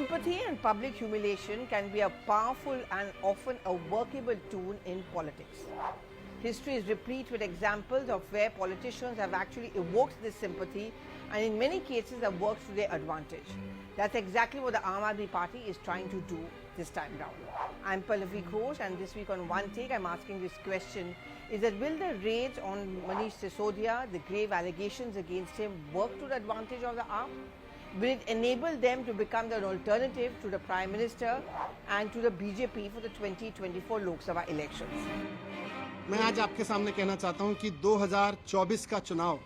Sympathy and public humiliation can be a powerful and often a workable tool in politics. History is replete with examples of where politicians have actually evoked this sympathy and in many cases have worked to their advantage. That's exactly what the Aam Aadmi Party is trying to do this time round. I'm Pallavi Ghosh, and this week on One Take I'm asking this question, is that will the raids on Manish Sisodia, the grave allegations against him, work to the advantage of the AAP? Will it enable them to become an alternative to the Prime Minister and to the BJP for the 2024 Lok Sabha elections? मैं आज आपके सामने कहना चाहता हूं कि 2024 का चुनाव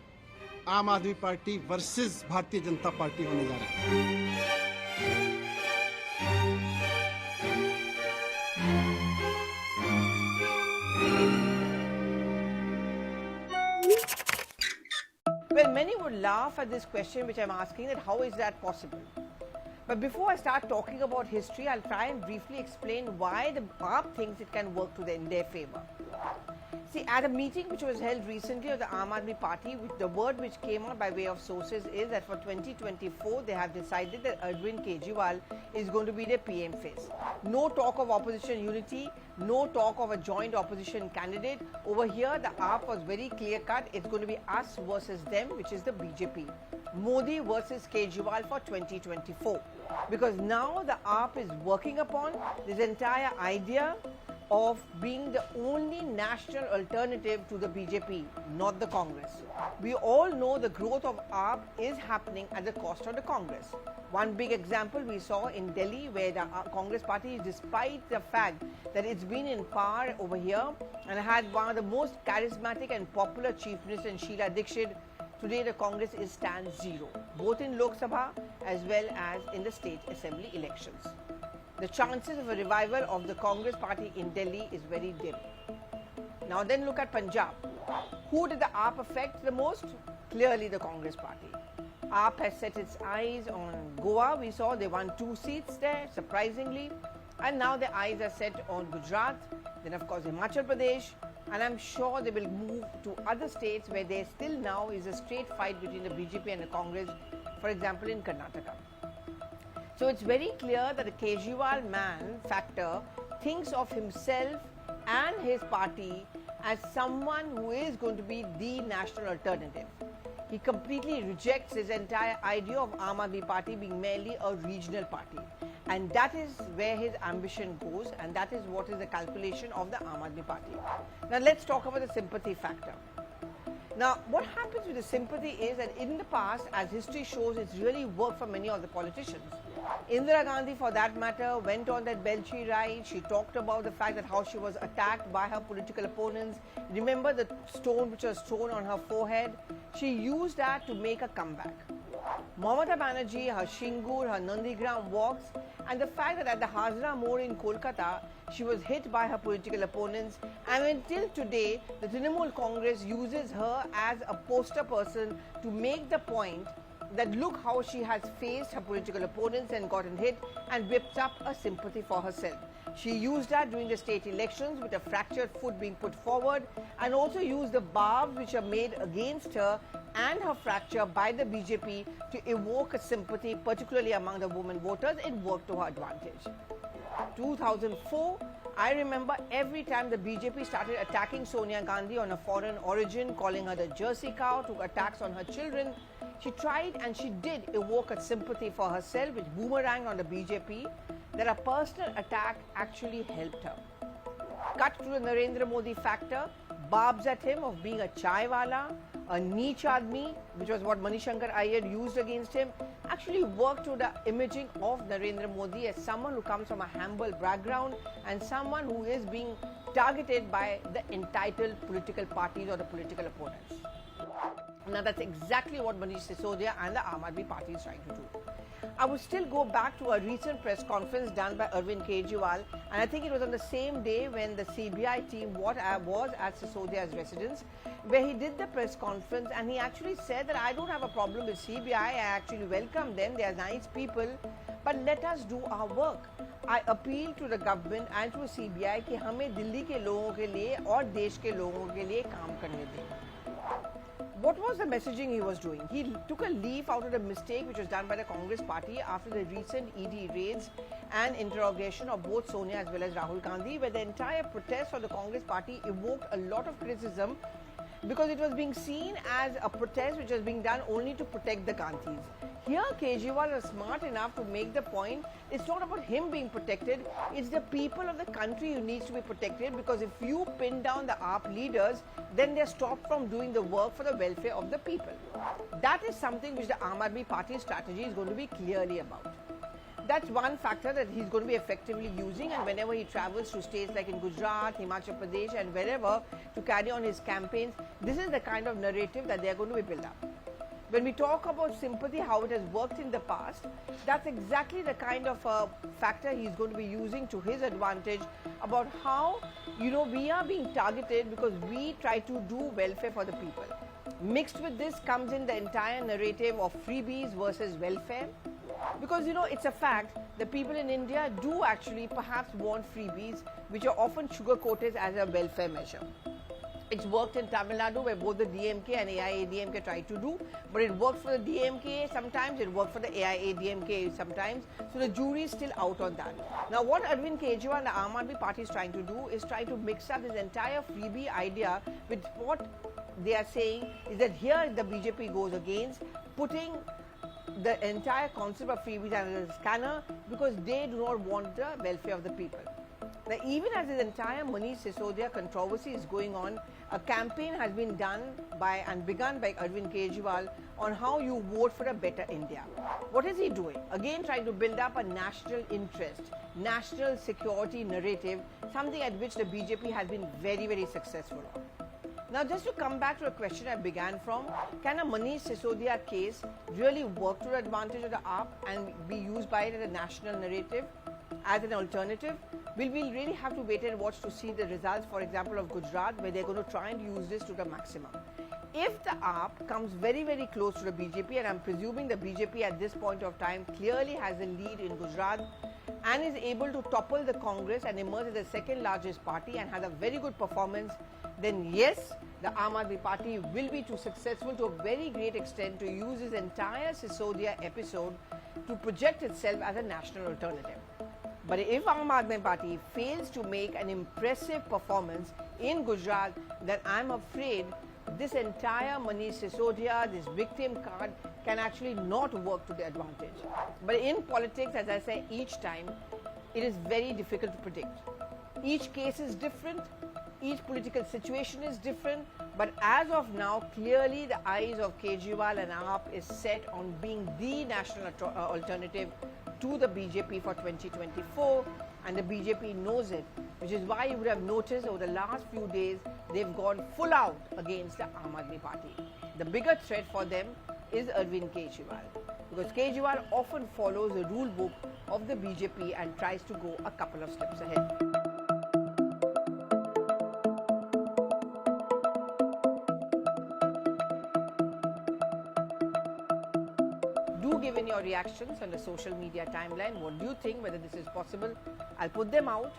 आम आदमी party versus Bharatiya Janata party होने जा रहा है। Well, many would laugh at this question which I'm asking, that how is that possible? But before I start talking about history, I'll try and briefly explain why the AAP thinks it can work in their favour. See, at a meeting which was held recently of the Aam Aadmi Party, the word which came out by way of sources is that for 2024 they have decided that Arvind Kejriwal is going to be their PM face. No talk of opposition unity, no talk of a joint opposition candidate. Over here the AAP was very clear cut, it's going to be us versus them, which is the BJP. Modi versus Kejriwal for 2024. Because now the AAP is working upon this entire idea of being the only national alternative to the BJP, not the Congress. We all know the growth of AAP is happening at the cost of the Congress. One big example we saw in Delhi, where the Congress party, despite the fact that it's been in power over here and had one of the most charismatic and popular chief ministers, Sheila Dikshit, today the Congress stands zero, both in Lok Sabha as well as in the state assembly elections. The chances of a revival of the Congress party in Delhi is very dim. Now then look at Punjab. Who did the AAP affect the most? Clearly the Congress party. AAP has set its eyes on Goa. We saw they won 2 seats there, surprisingly. And now their eyes are set on Gujarat, then of course Himachal Pradesh. And I'm sure they will move to other states where there still now is a straight fight between the BJP and the Congress, for example in Karnataka. So it's very clear that the Kejriwal man factor thinks of himself and his party as someone who is going to be the national alternative. He completely rejects his entire idea of Aam Aadmi Party being merely a regional party. And that is where his ambition goes, and that is what is the calculation of the Aam Aadmi Party. Now let's talk about the sympathy factor. Now, what happens with the sympathy is that in the past, as history shows, it's really worked for many of the politicians. Indira Gandhi, for that matter, went on that Belchi ride. She talked about the fact that how she was attacked by her political opponents. Remember the stone which was thrown on her forehead? She used that to make a comeback. Mamata Banerjee, her Shingur, her Nandigram walks, and the fact that at the Hazra Mode in Kolkata, she was hit by her political opponents, and until today, the Trinamool Congress uses her as a poster person to make the point that look how she has faced her political opponents and gotten hit and whipped up a sympathy for herself. She used that during the state elections with a fractured foot being put forward, and also used the barbs which are made against her and her fracture by the BJP to evoke a sympathy, particularly among the women voters. It worked to her advantage. 2004, I remember every time the BJP started attacking Sonia Gandhi on a foreign origin, calling her the Jersey cow, took attacks on her children, she tried and she did evoke a sympathy for herself, which boomeranged on the BJP, that a personal attack actually helped her. Cut to the Narendra Modi factor, barbs at him of being a chaiwala, a neech admi, which was what Manishankar Iyer used against him, actually worked to the imaging of Narendra Modi as someone who comes from a humble background and someone who is being targeted by the entitled political parties or the political opponents. Now that's exactly what Manish Sisodia and the Aam Aadmi Party is trying to do. I would still go back to a recent press conference done by Arvind Kejriwal, and I think it was on the same day when the CBI team was at Sisodia's residence, where he did the press conference, and he actually said that I don't have a problem with CBI, I actually welcome them, they are nice people, but let us do our work. I appeal to the government and to CBI कि हमें दिल्ली के लोगों के लिए और देश के लोगों के लिए काम करने दें. What was the messaging he was doing? He took a leaf out of the mistake which was done by the Congress party after the recent ED raids and interrogation of both Sonia as well as Rahul Gandhi, where the entire protest of the Congress party evoked a lot of criticism because it was being seen as a protest which was being done only to protect the Gandhis. Here, Kejriwal was smart enough to make the point, it's not about him being protected, it's the people of the country who needs to be protected, because if you pin down the AAP leaders, then they're stopped from doing the work for the welfare of the people. That is something which the Aam Aadmi Party strategy is going to be clearly about. That's one factor that he's going to be effectively using, and whenever he travels to states like in Gujarat, Himachal Pradesh and wherever to carry on his campaigns, this is the kind of narrative that they're going to be built up. When we talk about sympathy, how it has worked in the past, that's exactly the kind of factor he's going to be using to his advantage about how, we are being targeted because we try to do welfare for the people. Mixed with this comes in the entire narrative of freebies versus welfare. Because, it's a fact that people in India do actually perhaps want freebies, which are often sugar-coated as a welfare measure. It's worked in Tamil Nadu, where both the DMK and AIADMK tried to do, but it worked for the DMK sometimes, it worked for the AIADMK sometimes, so the jury is still out on that. Now, what Arvind Kejriwal and the Aam Aadmi Party is trying to do is try to mix up this entire freebie idea with what they are saying is that here the BJP goes against putting the entire concept of freebies under the scanner because they do not want the welfare of the people. Now, even as this entire Manish Sisodia controversy is going on, a campaign has been done by and begun by Arvind Kejriwal on how you vote for a better India. What is he doing? Again, trying to build up a national interest, national security narrative, something at which the BJP has been very, very successful on. Now, just to come back to a question I began from, can a Manish Sisodia case really work to the advantage of the AAP and be used by it as a national narrative, as an alternative? We'll really have to wait and watch to see the results, for example, of Gujarat, where they're going to try and use this to the maximum. If the AAP comes very, very close to the BJP, and I'm presuming the BJP at this point of time clearly has a lead in Gujarat and is able to topple the Congress and emerge as the second largest party and has a very good performance, then yes, the Aam Aadmi Party will be too successful to a very great extent to use this entire Sisodia episode to project itself as a national alternative. But if Aam Aadmi Party fails to make an impressive performance in Gujarat, then I'm afraid this entire Manish Sisodia, this victim card, can actually not work to their advantage. But in politics, as I say each time, it is very difficult to predict. Each case is different, each political situation is different, but as of now, clearly the eyes of Kejriwal and AAP is set on being the national alternative to the BJP for 2024, and the BJP knows it, which is why you would have noticed over the last few days they've gone full out against the Aam Aadmi Party. The bigger threat for them is Arvind Kejriwal, because Kejriwal often follows the rule book of the BJP and tries to go a couple of steps ahead. Do give in your reactions on the social media timeline. What do you think, whether this is possible? I'll put them out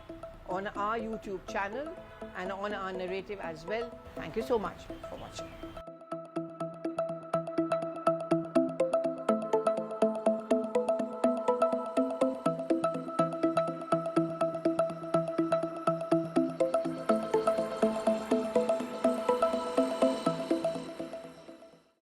on our YouTube channel and on our narrative as well. Thank you so much for watching.